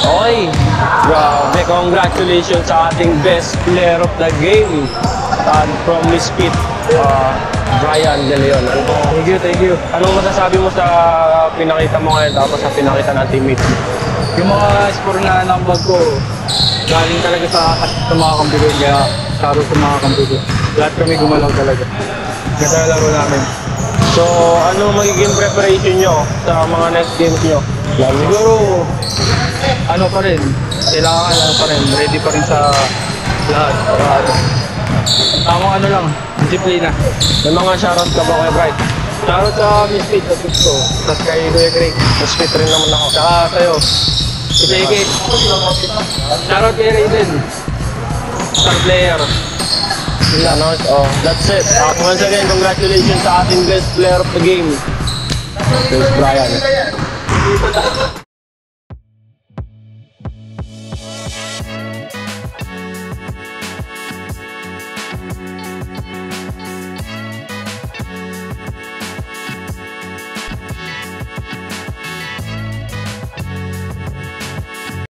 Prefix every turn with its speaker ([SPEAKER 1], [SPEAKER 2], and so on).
[SPEAKER 1] Okay. Grabe, congratulations sa ating best player of the game. And from Misfit, Brian De Leon.
[SPEAKER 2] Thank you, thank you.
[SPEAKER 1] Anong masasabi mo sa pinakita mo ngayon tapos sa pinakita ng teammates mo?
[SPEAKER 2] Yung mga score na nambag ko, galing talaga sa mga kampi ko, kaya saro sa mga kampi ko. Lahat kami gumalaw talaga. Ganda na laro namin.
[SPEAKER 1] So, ano magiging preparation nyo sa mga next games nyo?
[SPEAKER 2] Siguro, ano pa rin, kailangan ano pa rin, ready pa rin sa lahat. Tamang ano lang, disiplina.
[SPEAKER 1] May mga shoutout ka ba kay Bright?
[SPEAKER 2] Shoutout sa Misfit, sa gusto. Tapos kay Kuya Greg.
[SPEAKER 1] Misfit rin naman ako.
[SPEAKER 2] Saka sa'yo, si Peke. Shoutout kay Raiden. Star player.
[SPEAKER 1] Ano? Oh, that's it. Once again, congratulations sa ating best player of the game. There's Brian.